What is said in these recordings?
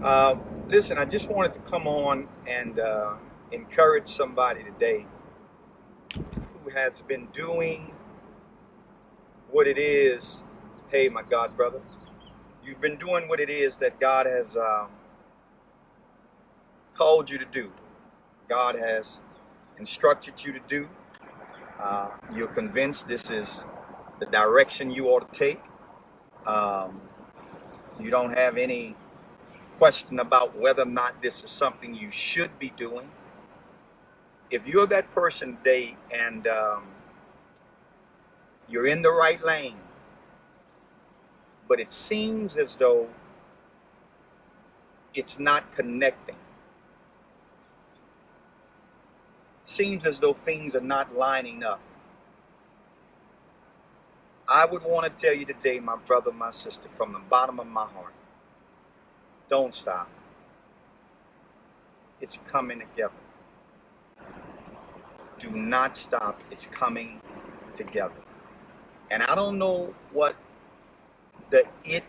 Uh, Listen, I just wanted to come on and encourage somebody today who has been doing what it is. Hey, my God, brother, you've been doing what it is that God has called you to do. God has instructed you to do. You're convinced this is the direction you ought to take. Um, you don't have any question about whether or not this is something you should be doing. If you're that person today and you're in the right lane, but it seems as though it's not connecting, it seems as though things are not lining up, I would want to tell you today, my brother, my sister, from the bottom of my heart, don't stop. It's coming together. Do not stop. It's coming together. And I don't know what the it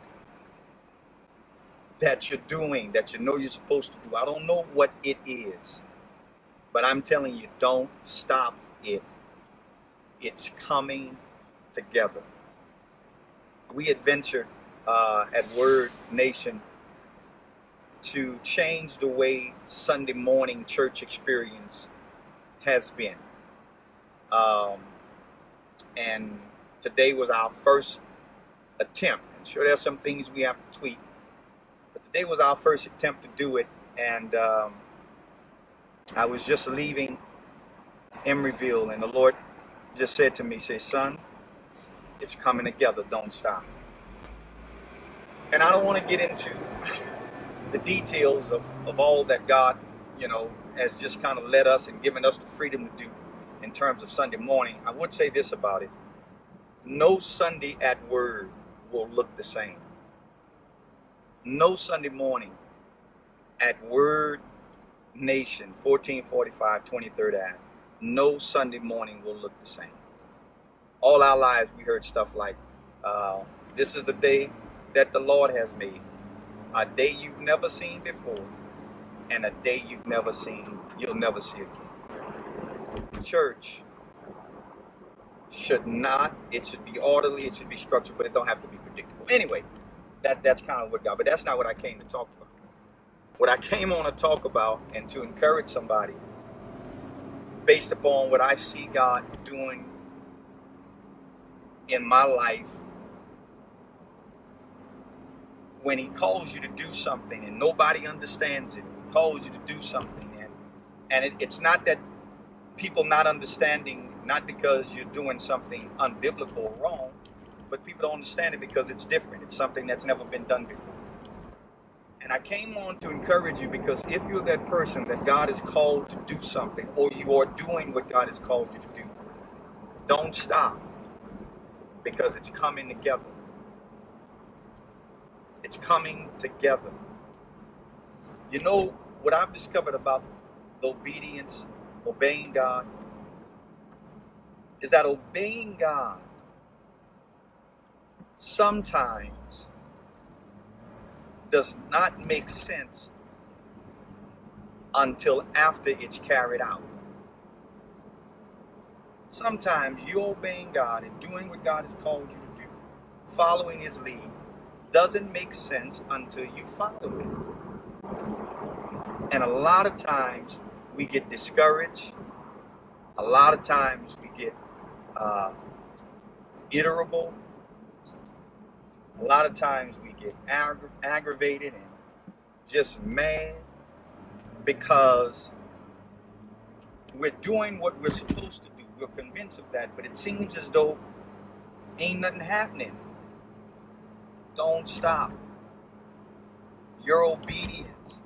that you're doing, that you know you're supposed to do. I don't know what it is. But I'm telling you, don't stop it. It's coming together. We had ventured at Word Nation to change the way Sunday morning church experience has been. And today was our first attempt. I'm sure there's some things we have to tweak, but today was our first attempt to do it. And I was just leaving Emeryville, and the Lord just said to me, say, son, it's coming together, don't stop. And I don't want to get into the details of all that God, has just kind of led us and given us the freedom to do in terms of Sunday morning. I would say this about it. No Sunday at Word will look the same. No Sunday morning at Word Nation, 1445 23rd Ave, no Sunday morning will look the same. All our lives we heard stuff like, this is the day that the Lord has made, a day you've never seen before, and a day you'll never see again. Church should not, it should be orderly, it should be structured, but it don't have to be predictable. Anyway, that's kind of what God, but that's not what I came to talk about. What I came on to talk about and to encourage somebody based upon what I see God doing in my life when he calls you to do something and nobody understands it. He calls you to do something, and it's not that people not understanding, not because you're doing something unbiblical or wrong, but people don't understand it because it's different. It's something that's never been done before. And I came on to encourage you because if you're that person that God has called to do something, or you are doing what God has called you to do, don't stop, because it's coming together. It's coming together. You know what I've discovered about the obedience, obeying God, is that obeying God sometimes does not make sense until after it's carried out. Sometimes you're obeying God and doing what God has called you to do, following his lead, doesn't make sense until you follow it. And a lot of times we get discouraged. A lot of times we get irritable. A lot of times we get aggravated and just mad because we're doing what we're supposed to do. We're convinced of that, but it seems as though ain't nothing happening. Don't stop. Your obedience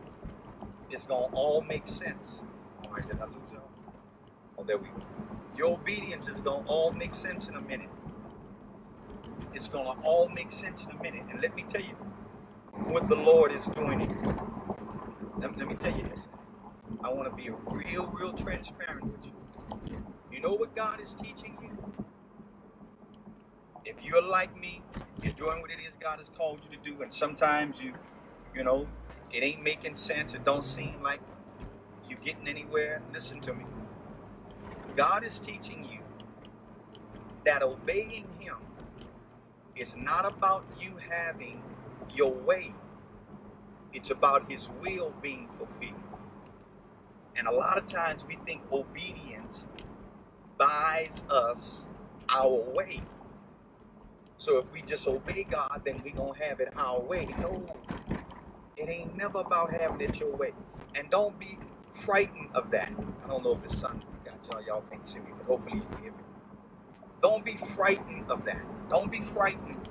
is going to all make sense. All right, did I lose y'all? Oh, there we go. Your obedience is going to all make sense in a minute. It's going to all make sense in a minute. And let me tell you what the Lord is doing here. Let me tell you this. I want to be real transparent with you. You know what God is teaching you? If you're like me, you're doing what it is God has called you to do, and sometimes you know, it ain't making sense, it don't seem like you're getting anywhere, listen to me. God is teaching you that obeying him is not about you having your way. It's about his will being fulfilled. And a lot of times we think obedience buys us our way. So if we just obey God, then we gonna have it our way. No, it ain't never about having it your way. And don't be frightened of that. I don't know if the sun got y'all can't see me, but hopefully you can hear me. Don't be frightened of that. Don't be frightened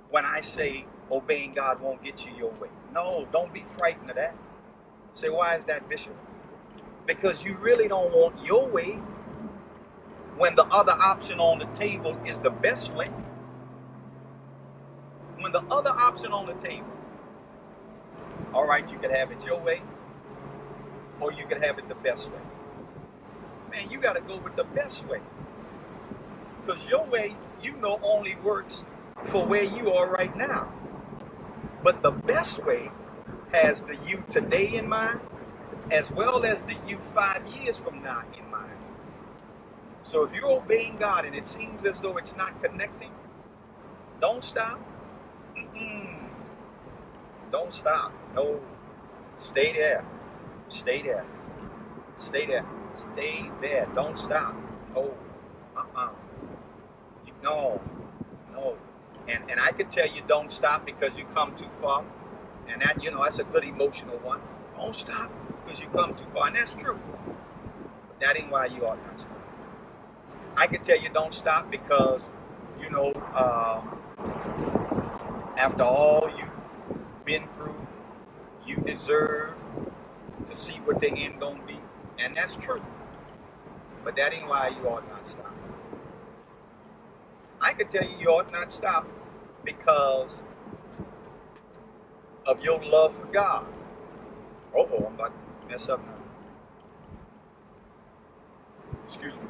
when I say obeying God won't get you your way. No, don't be frightened of that. Say, why is that, Bishop? Because you really don't want your way when the other option on the table is the best way. When the other option on the table, all right, you can have it your way, or you can have it the best way. Man, you got to go with the best way. Because your way, you know, only works for where you are right now. But the best way has the you today in mind, as well as the you 5 years from now in mind. So if you're obeying God and it seems as though it's not connecting, don't stop. Don't stop. No. Stay there. Stay there. Stay there. Stay there. Don't stop. No. No. No. And I can tell you don't stop because you come too far. And that, you know, that's a good emotional one. Don't stop because you come too far. And that's true. But that ain't why you ought not stop. I can tell you don't stop because, you know, after all you've been through, you deserve to see what the end gonna be. And that's true. But that ain't why you ought not stop. I can tell you you ought not stop because of your love for God. Uh-oh, I'm about to mess up now. Excuse me.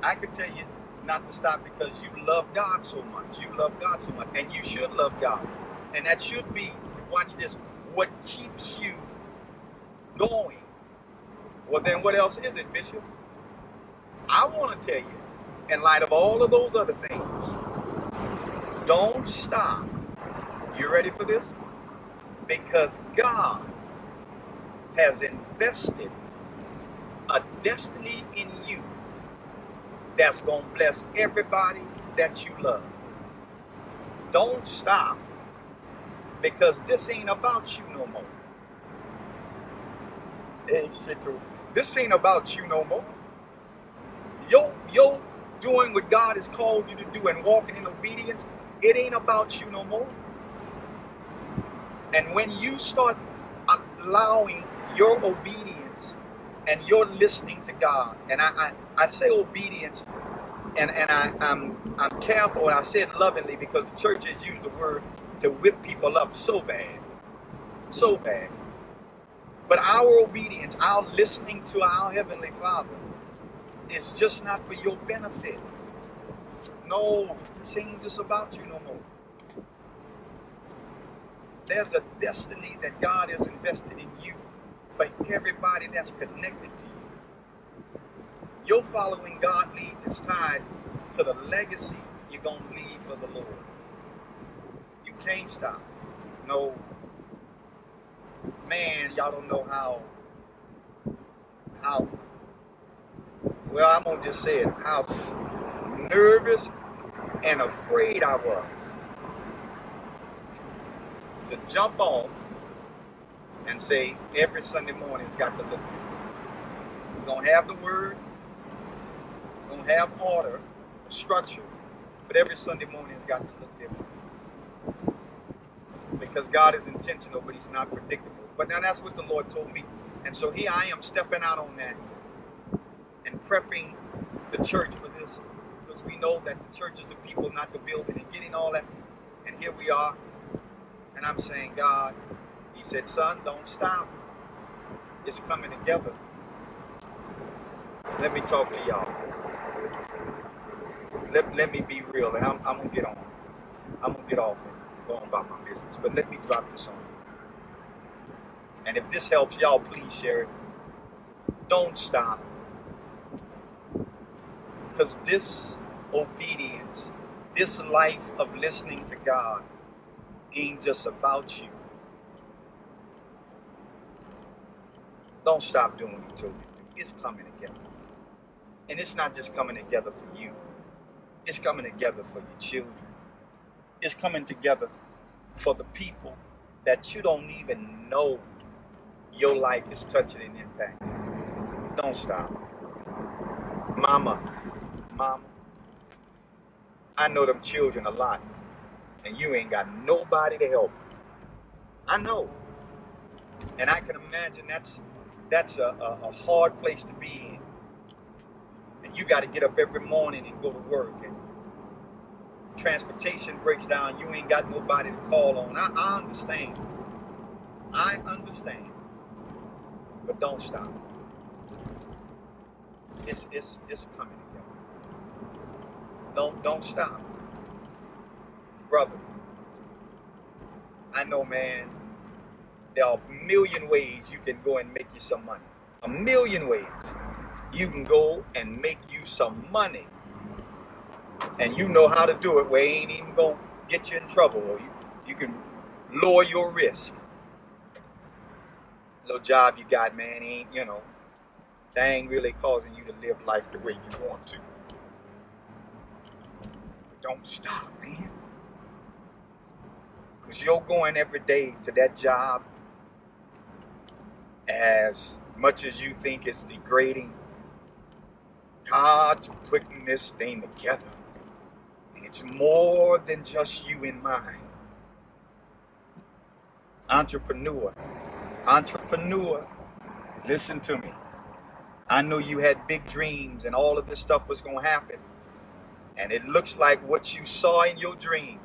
I could tell you not to stop because you love God so much. You love God so much. And you should love God. And that should be, watch this, what keeps you going. Well, then what else is it, Bishop? I want to tell you, in light of all of those other things, don't stop. You ready for this? Because God has invested a destiny in you that's going to bless everybody that you love. Don't stop, because this ain't about you no more. Hey, shit, this ain't about you no more. Yo, doing what God has called you to do and walking in obedience, it ain't about you no more. And when you start allowing your obedience and you're listening to God, and I say obedience, and I'm careful, and I say it lovingly because the church has used the word to whip people up so bad. So bad. But our obedience, our listening to our Heavenly Father is just not for your benefit. No, this ain't just about you no more. There's a destiny that God has invested in you for everybody that's connected to you. Your following God leads is tied to the legacy you're going to leave for the Lord. You can't stop. No. Man, y'all don't know how, well, I'm going to just say it, how nervous and afraid I was to jump off and say every Sunday morning's got to look different. We're going to have the word, we're going to have order, structure, but every Sunday morning's got to look different. Because God is intentional, but he's not predictable. But now that's what the Lord told me. And so here I am stepping out on that and prepping the church for this. Because we know that the church is the people, not the building, and getting all that. And here we are. And I'm saying, God, he said, son, don't stop. It's coming together. Let me talk to y'all. Let me be real, and I'm going to get on. I'm going to get off and go on about my business. But let me drop this on you. And if this helps y'all, please share it. Don't stop. Because this obedience, this life of listening to God ain't just about you. Don't stop doing what He told you to do. It's coming together. And it's not just coming together for you. It's coming together for your children. It's coming together for the people that you don't even know your life is touching and impacting. Don't stop. Mama, I know them children a lot, and you ain't got nobody to help. I know. And I can imagine that's a hard place to be in. And you got to get up every morning and go to work, and transportation breaks down. You ain't got nobody to call on. I understand. I understand. But don't stop. It's coming together. Don't stop. Brother, I know, man, there are a million ways you can go and make you some money. A million ways you can go and make you some money. And you know how to do it where it ain't even going to get you in trouble. Or you can lower your risk. Little job you got, man, ain't, that ain't really causing you to live life the way you want to. Don't stop, man. Because you're going every day to that job, as much as you think it's degrading, God's putting this thing together. And it's more than just you in mind. Entrepreneur, listen to me. I know you had big dreams and all of this stuff was going to happen. And it looks like what you saw in your dreams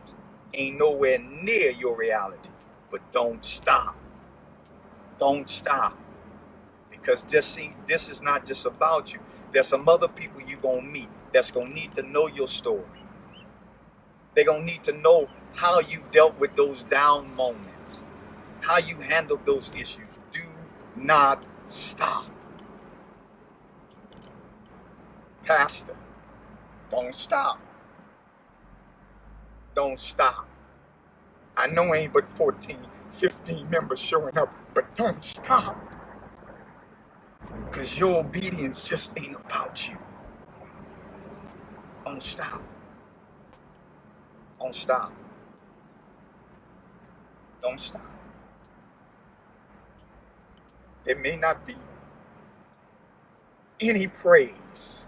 ain't nowhere near your reality. But don't stop. Don't stop. Because this is not just about you. There's some other people you're going to meet that's going to need to know your story. They're going to need to know how you dealt with those down moments, how you handled those issues. Do not stop. Pastor, don't stop. Don't stop. I know ain't but 14, 15 members showing up, but don't stop. Because your obedience just ain't about you. Don't stop. Don't stop. Don't stop. There may not be any praise,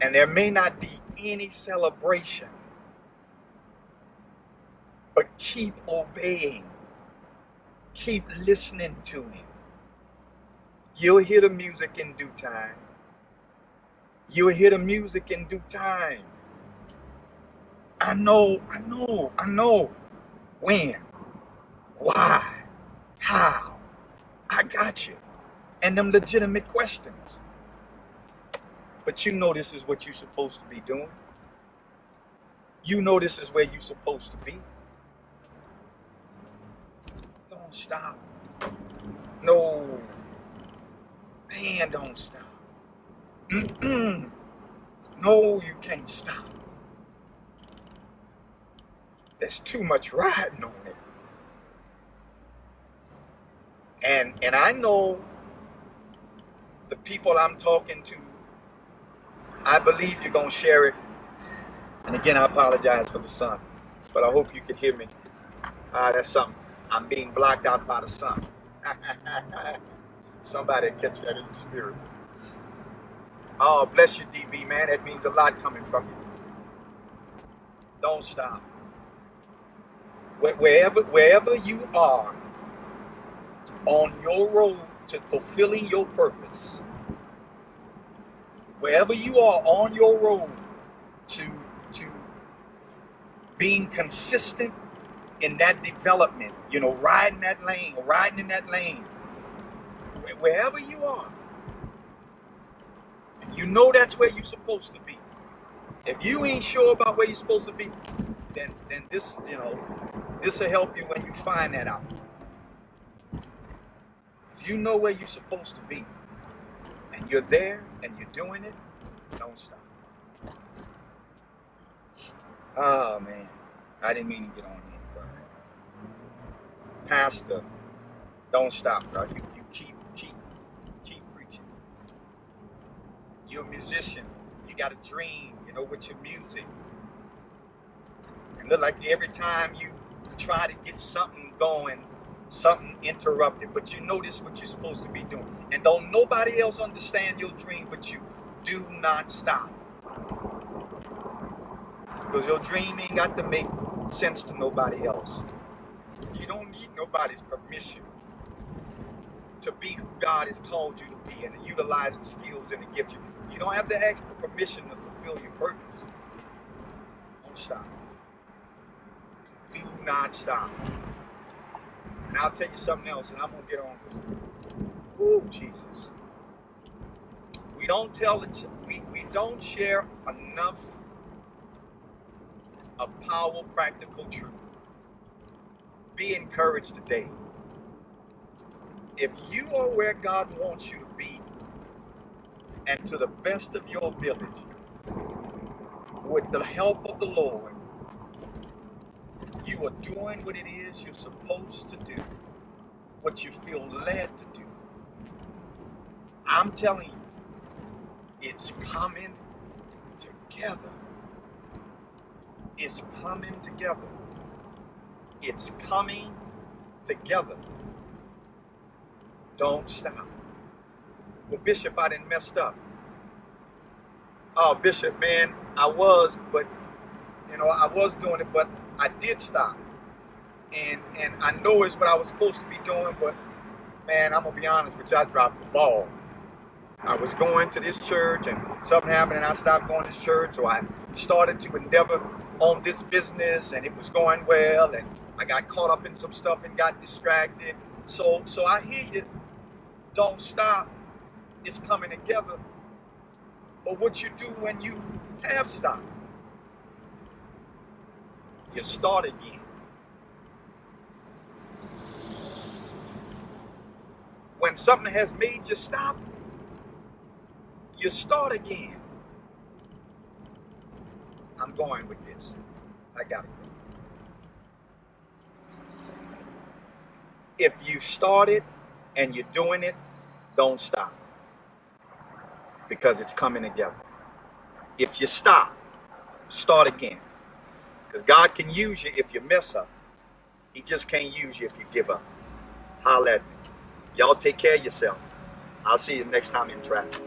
and there may not be any celebration, but keep obeying. Keep listening to Him. You'll hear the music in due time. You'll hear the music in due time. I know. When? Why? How? I got you. And them legitimate questions. But you know this is what you're supposed to be doing. You know this is where you're supposed to be. Don't stop. No. Man, don't stop. No, you can't stop. There's too much riding on it. And I know the people I'm talking to, I believe you're going to share it. And again, I apologize for the sun, but I hope you can hear me. That's something. I'm being blocked out by the sun. Somebody catch that in the spirit. Oh, bless you, DB, man. That means a lot coming from you. Don't stop. Wherever you are on your road to fulfilling your purpose, wherever you are on your road to being consistent in that development, riding in that lane, wherever you are, you know that's where you're supposed to be. If you ain't sure about where you're supposed to be, then this, This will help you when you find that out. If you know where you're supposed to be, and you're there, and you're doing it, don't stop. Oh, man. I didn't mean to get on here, but Pastor, don't stop, bro. You keep preaching. You're a musician. You got a dream, with your music. And look like every time you try to get something going, something interrupted. But you notice what you're supposed to be doing. And don't nobody else understand your dream but you. Do not stop. Because your dream ain't got to make sense to nobody else. You don't need nobody's permission to be who God has called you to be and to utilize the skills and the gifts. You don't have to ask for permission to fulfill your purpose. Don't stop. Do not stop. And I'll tell you something else, and I'm going to get on this. Ooh, Jesus. We don't we don't share enough of powerful, practical truth. Be encouraged today. If you are where God wants you to be, and to the best of your ability, with the help of the Lord, you are doing what it is you're supposed to do, what you feel led to do. I'm telling you, it's coming together. It's coming together. It's coming together. Don't stop. Well, Bishop, I done messed up. Oh, Bishop, man, I was doing it, but I did stop. And I know it's what I was supposed to be doing, but man, I'm gonna be honest with you, I dropped the ball. I was going to this church and something happened and I stopped going to this church, so I started to endeavor on this business and it was going well and I got caught up in some stuff and got distracted. So I hear you. Don't stop. It's coming together. But what you do when you have stopped, you start again. When something has made you stop, you start again. I'm going with this. I gotta go. If you started and you're doing it, don't stop. Because it's coming together. If you stop, start again. Because God can use you if you mess up. He just can't use you if you give up. Holler at me. Y'all take care of yourself. I'll see you next time in traffic.